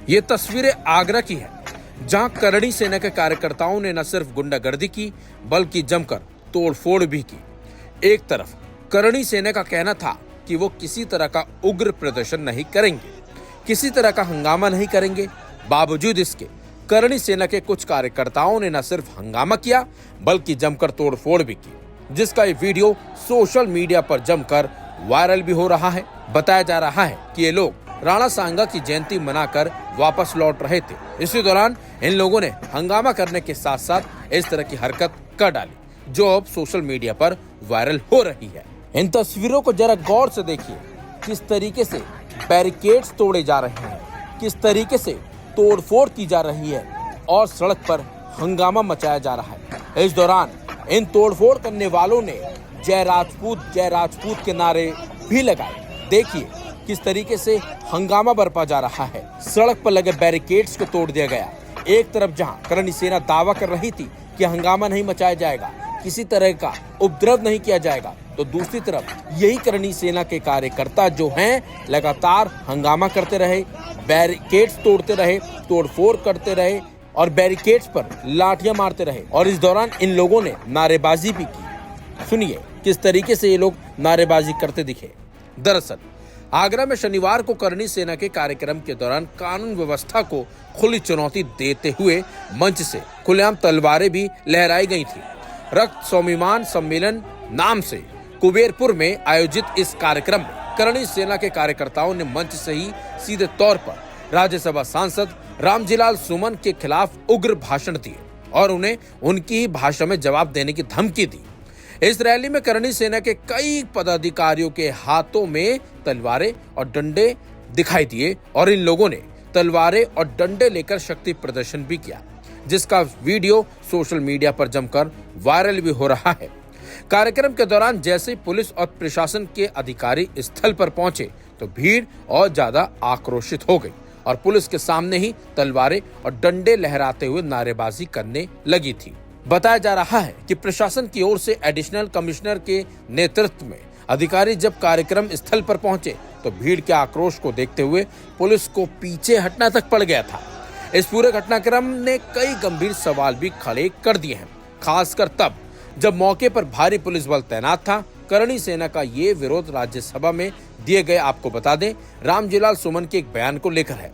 ये तस्वीरें आगरा की है, जहां करणी सेना के कार्यकर्ताओं ने न सिर्फ गुंडागर्दी की बल्कि जमकर तोड़फोड़ भी की। एक तरफ करणी सेना का कहना था कि वो किसी तरह का उग्र प्रदर्शन नहीं करेंगे, किसी तरह का हंगामा नहीं करेंगे। बावजूद इसके करणी सेना के कुछ कार्यकर्ताओं ने न सिर्फ हंगामा किया बल्कि जमकर तोड़फोड़ भी की, जिसका ये वीडियो सोशल मीडिया पर जमकर वायरल भी हो रहा है। बताया जा रहा है कि ये लोग राणा सांगा की जयंती मनाकर वापस लौट रहे थे। इसी दौरान इन लोगों ने हंगामा करने के साथ साथ इस तरह की हरकत कर डाली, जो अब सोशल मीडिया पर वायरल हो रही है। इन तस्वीरों को जरा गौर से देखिए, किस तरीके से बैरिकेड्स तोड़े जा रहे हैं, किस तरीके से तोड़फोड़ की जा रही है और सड़क पर हंगामा मचाया जा रहा है। इस दौरान इन तोड़फोड़ करने वालों ने जय राजपूत के नारे भी लगाए। देखिए किस तरीके से हंगामा बरपा जा रहा है। सड़क पर लगे बैरिकेड्स को तोड़ दिया गया। एक तरफ जहां करणी सेना दावा कर रही थी कि हंगामा नहीं मचाया जाएगा, किसी तरह का उपद्रव नहीं किया जाएगा, तो दूसरी तरफ यही करणी सेना के कार्यकर्ता जो हैं लगातार हंगामा करते रहे, बैरिकेड्स तोड़ते रहे, तोड़फोड़ करते रहे और बैरिकेड्स पर लाठियां मारते रहे। और इस दौरान इन लोगों ने नारेबाजी भी की। सुनिए किस तरीके से ये लोग नारेबाजी करते दिखे। दरअसल आगरा में शनिवार को करणी सेना के कार्यक्रम के दौरान कानून व्यवस्था को खुली चुनौती देते हुए मंच से खुलेआम तलवारें भी लहराई गई थी। रक्त स्वाभिमान सम्मेलन नाम से कुबेरपुर में आयोजित इस कार्यक्रम में करणी सेना के कार्यकर्ताओं ने मंच से ही सीधे तौर पर राज्यसभा सांसद रामजीलाल सुमन के खिलाफ उग्र भाषण दिए और उन्हें उनकी ही भाषा में जवाब देने की धमकी दी। इस रैली में करणी सेना के कई पदाधिकारियों के हाथों में तलवारें और डंडे दिखाई दिए और इन लोगों ने तलवारें और डंडे लेकर शक्ति प्रदर्शन भी किया, जिसका वीडियो सोशल मीडिया पर जमकर वायरल भी हो रहा है। कार्यक्रम के दौरान जैसे ही पुलिस और प्रशासन के अधिकारी स्थल पर पहुंचे तो भीड़ और ज्यादा आक्रोशित हो गई और पुलिस के सामने ही तलवारें और डंडे लहराते हुए नारेबाजी करने लगी थी। बताया जा रहा है कि प्रशासन की ओर से एडिशनल कमिश्नर के नेतृत्व में अधिकारी जब कार्यक्रम स्थल पर पहुंचे तो भीड़ के आक्रोश को देखते हुए पुलिस को पीछे हटना तक पड़ गया था। इस पूरे घटनाक्रम ने कई गंभीर सवाल भी खड़े कर दिए हैं, खासकर तब जब मौके पर भारी पुलिस बल तैनात था। करणी सेना का ये विरोध राज्यसभा में दिए गए, आपको बता दें, रामजीलाल सुमन के एक बयान को लेकर है,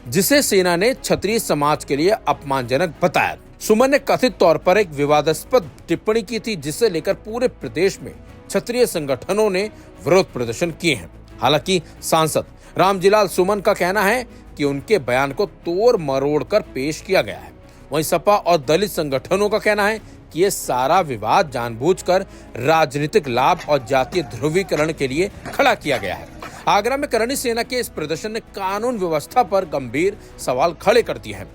जिसे सेना ने क्षत्रिय समाज के लिए अपमानजनक बताया। सुमन ने कथित तौर पर एक विवादास्पद टिप्पणी की थी, जिसे लेकर पूरे प्रदेश में क्षत्रिय संगठनों ने विरोध प्रदर्शन किए हैं। हालांकि सांसद रामजीलाल सुमन का कहना है कि उनके बयान को तोड़ मरोड़ कर पेश किया गया है। वहीं सपा और दलित संगठनों का कहना है कि ये सारा विवाद जानबूझकर राजनीतिक लाभ और जातीय ध्रुवीकरण के लिए खड़ा किया गया है। आगरा में करणी सेना के इस प्रदर्शन ने कानून व्यवस्था पर गंभीर सवाल खड़े कर दिए हैं।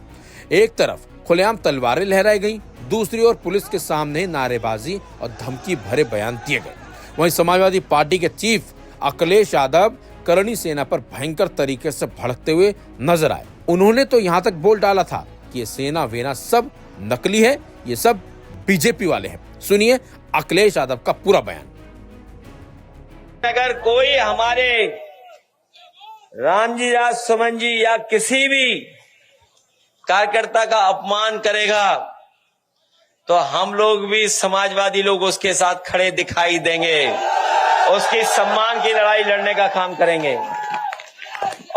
एक तरफ खुलेआम तलवारें लहराई गई, दूसरी ओर पुलिस के सामने नारेबाजी और धमकी भरे बयान दिए गए। वहीं समाजवादी पार्टी के चीफ अखिलेश यादव करणी सेना पर भयंकर तरीके से भड़कते हुए नजर आए। उन्होंने तो यहाँ तक बोल डाला था कि ये सेना वेना सब नकली है, ये सब बीजेपी वाले हैं। सुनिए अखिलेश यादव का पूरा बयान। अगर कोई हमारे रामजीलाल सुमन जी या किसी भी कार्यकर्ता का अपमान करेगा तो हम लोग भी समाजवादी लोग उसके साथ खड़े दिखाई देंगे, उसकी सम्मान की लड़ाई लड़ने का काम करेंगे।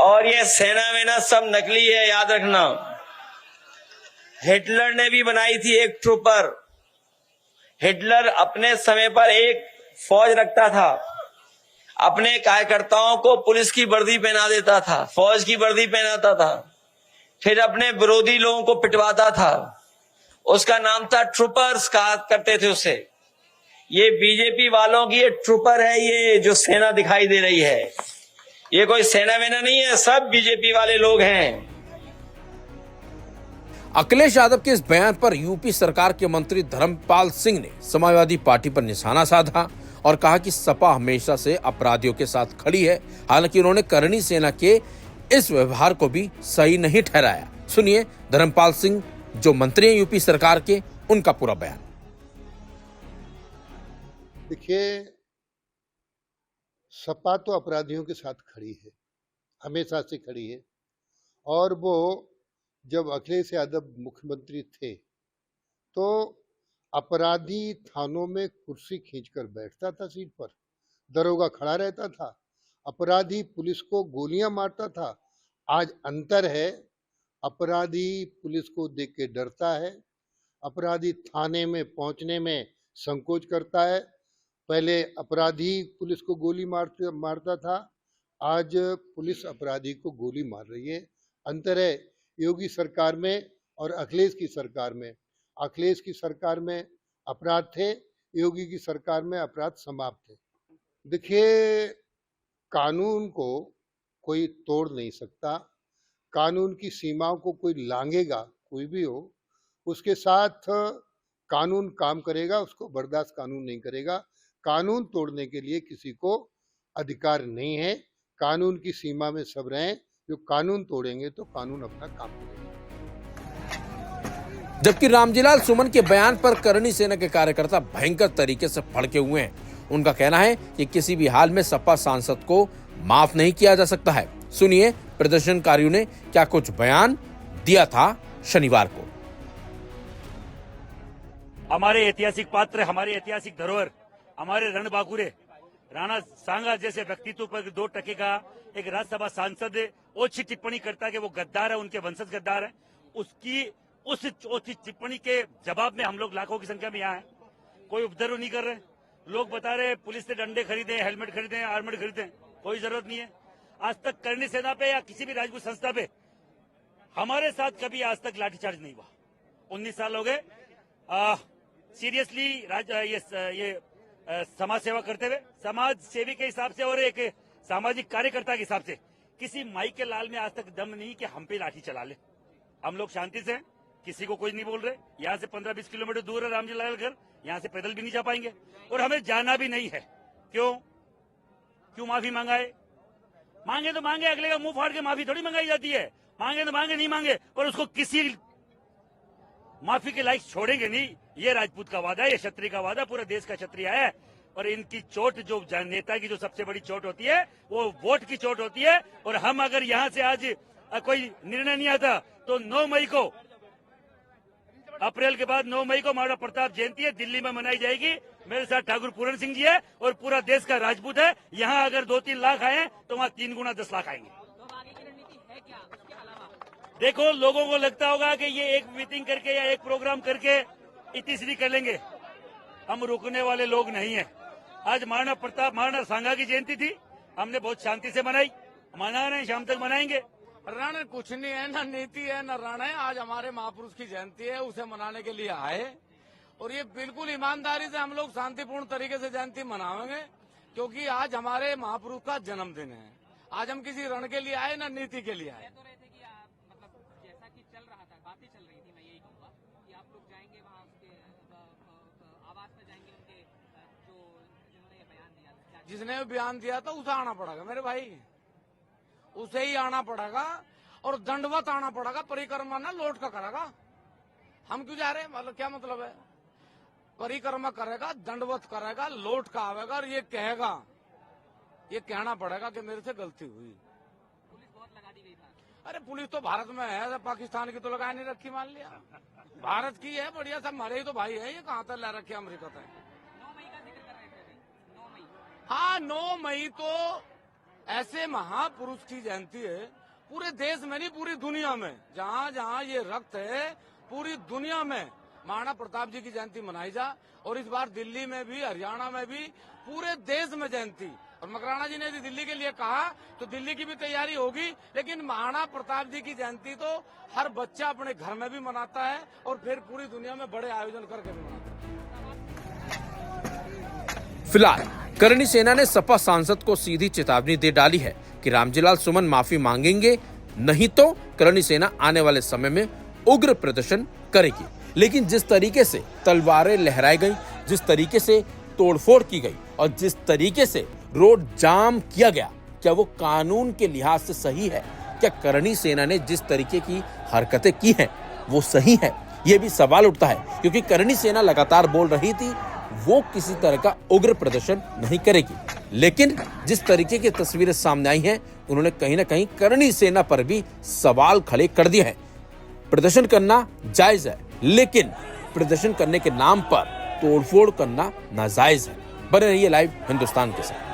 और ये सेना वेना सब नकली है, याद रखना। हिटलर ने भी बनाई थी एक ट्रूपर। हिटलर अपने समय पर एक फौज रखता था, अपने कार्यकर्ताओं को पुलिस की वर्दी पहना देता था, फौज की वर्दी पहनाता था, फिर अपने विरोधी लोगों को पिटवाता था। उसका नाम था ट्रूपर्स, कहा करते थे उसे। ये बीजेपी वालों की ये ट्रूपर है, ये जो सेना दिखाई दे रही है, ये कोई सेना वेना नहीं है, सब बीजेपी वाले लोग हैं। अखिलेश यादव के इस बयान पर यूपी सरकार के मंत्री धर्मपाल सिंह ने समाजवादी पार्टी पर निशाना साधा और कहा कि सपा हमेशा से अपराधियों के साथ खड़ी है। हालांकि उन्होंने करणी सेना के इस व्यवहार को भी सही नहीं ठहराया। सुनिए धर्मपाल सिंह, जो मंत्री हैं यूपी सरकार के, उनका पूरा बयान। देखिए, सपा तो अपराधियों के साथ खड़ी है, हमेशा से खड़ी है और वो जब अखिलेश यादव मुख्यमंत्री थे तो अपराधी थानों में कुर्सी खींचकर बैठता था सीट पर, दरोगा खड़ा रहता था, अपराधी पुलिस को गोलियां मारता था। आज अंतर है, अपराधी पुलिस को देख के डरता है, अपराधी थाने में पहुंचने में संकोच करता है। पहले अपराधी पुलिस को गोली मारता था, आज पुलिस अपराधी को गोली मार रही है। अंतर है योगी सरकार में और अखिलेश की सरकार में। अखिलेश की सरकार में अपराध थे, योगी की सरकार में अपराध समाप्त थे। देखिए, कानून को कोई तोड़ नहीं सकता, कानून की सीमाओं को कोई लांघेगा, कोई भी हो, उसके साथ कानून काम करेगा, उसको बर्दाश्त कानून नहीं करेगा। कानून तोड़ने के लिए किसी को अधिकार नहीं है। कानून की सीमा में सब रहें, जो कानून तोड़ेंगे तो कानून अपना काम करेगा। जबकि रामजीलाल सुमन के बयान पर करणी सेना के कार्यकर्ता भयंकर तरीके से भड़के हुए हैं। उनका कहना है कि किसी भी हाल में सपा सांसद को माफ नहीं किया जा सकता है। सुनिए प्रदर्शनकारियों ने क्या कुछ बयान दिया था शनिवार को। हमारे ऐतिहासिक पात्र, हमारे ऐतिहासिक धरोहर, हमारे रणबांकुरे राणा सांगा जैसे व्यक्तित्व पर 2 टके का एक राज्यसभा सांसद ओछी टिप्पणी करता है कि वो गद्दार है, उनके वंशज गद्दार है। उस ओछी टिप्पणी के जवाब में हम लोग लाखों की संख्या में यहाँ हैं। कोई उपद्रव नहीं कर रहे। लोग बता रहे पुलिस से डंडे खरीदे, हेलमेट खरीदे, आर्मर खरीदे, कोई जरूरत नहीं है। आज तक करणी सेना पे या किसी भी राजपूत संस्था पे हमारे साथ कभी आज तक लाठीचार्ज नहीं हुआ। 19 साल हो गए सीरियसली ये समाज सेवा करते हुए, समाज सेवी के हिसाब से और एक सामाजिक कार्यकर्ता के हिसाब से किसी माई के लाल में आज तक दम नहीं कि हम पे लाठी चला ले। हम लोग शांति से, किसी को कोई नहीं बोल रहे। यहाँ से 15-20 किलोमीटर दूर है रामजीलाल घर, यहाँ से पैदल भी नहीं जा पाएंगे और हमें जाना भी नहीं है। क्यों माफी मांगाए? मांगे तो मांगे, अगले का मुंह फाड़ के माफी थोड़ी मंगाई जाती है। मांगे तो मांगे, नहीं मांगे पर उसको किसी माफी के लायक छोड़ेंगे नहीं। ये राजपूत का वादा है, ये क्षत्रिय का वादा, पूरे देश का क्षत्रिय है। और इनकी चोट, जो नेता की जो सबसे बड़ी चोट होती है, वो वोट की चोट होती है। और हम अगर यहाँ से आज कोई निर्णय नहीं आता तो 9 मई को, अप्रैल के बाद 9 मई को महाराणा प्रताप जयंती है, दिल्ली में मनाई जाएगी। मेरे साथ ठाकुर पूरण सिंह जी है और पूरा देश का राजपूत है। यहाँ अगर 2-3 लाख आए तो वहाँ 3 गुना 10 लाख आएंगे। देखो, लोगों को लगता होगा कि ये एक मीटिंग करके या एक प्रोग्राम करके इतनी कर लेंगे। हम रुकने वाले लोग नहीं है। आज महाराणा सांगा की जयंती थी, हमने बहुत शांति से मनाई, मना रहे हैं, शाम तक मनाएंगे। रण कुछ नहीं है, न नीति है, न रण है। आज हमारे महापुरुष की जयंती है, उसे मनाने के लिए आए और ये बिल्कुल ईमानदारी से हम लोग शांतिपूर्ण तरीके से जयंती मनाएंगे, क्योंकि आज हमारे महापुरुष का जन्मदिन है। आज हम किसी रण के लिए आए, न नीति के लिए आए। जिसने बयान दिया था उसे आना पड़ेगा मेरे भाई, उसे ही आना पड़ेगा और दंडवत आना पड़ेगा। परिक्रमा ना लौट का करेगा। हम क्यों जा रहे हैं? मतलब क्या मतलब है? परिक्रमा करेगा, दंडवत करेगा, लौट का आवेगा और ये कहेगा, ये कहना पड़ेगा कि मेरे से गलती हुई। पुलिस बहुत लगा दी गई था। अरे पुलिस तो भारत में है, पाकिस्तान की तो लगा नहीं रखी। मान लिया भारत की है, बढ़िया, सब हमारे ही तो भाई है। ये कहाँ तक ला रखी अमरीका तक? हाँ, 9 मई तो ऐसे महापुरुष की जयंती है पूरे देश में नहीं, पूरी दुनिया में। जहाँ जहाँ ये रक्त है, पूरी दुनिया में महाराणा प्रताप जी की जयंती मनाई जा। और इस बार दिल्ली में भी, हरियाणा में भी, पूरे देश में जयंती। और मकराना जी ने यदि दिल्ली के लिए कहा तो दिल्ली की भी तैयारी होगी, लेकिन महाराणा प्रताप जी की जयंती तो हर बच्चा अपने घर में भी मनाता है और फिर पूरी दुनिया में बड़े आयोजन करके भी मनाता है। फिलहाल करणी सेना ने सपा सांसद को सीधी चेतावनी दे डाली है कि रामजीलाल सुमन माफी मांगेंगे, नहीं तो करणी सेना आने वाले समय में उग्र प्रदर्शन करेगी। लेकिन जिस तरीके से तलवारें लहराई गई, जिस तरीके से तोड़फोड़ की गई और जिस तरीके से रोड जाम किया गया, क्या वो कानून के लिहाज से सही है? क्या करणी सेना ने जिस तरीके की हरकतें की हैं वो सही है? ये भी सवाल उठता है, क्योंकि करणी सेना लगातार बोल रही थी वो किसी तरह का उग्र प्रदर्शन नहीं करेगी। लेकिन जिस तरीके की तस्वीरें सामने आई हैं उन्होंने कहीं ना कहीं करणी सेना पर भी सवाल खड़े कर दिए हैं। प्रदर्शन करना जायज है, लेकिन प्रदर्शन करने के नाम पर तोड़फोड़ करना नाजायज है। बने रहिए लाइव हिंदुस्तान के साथ।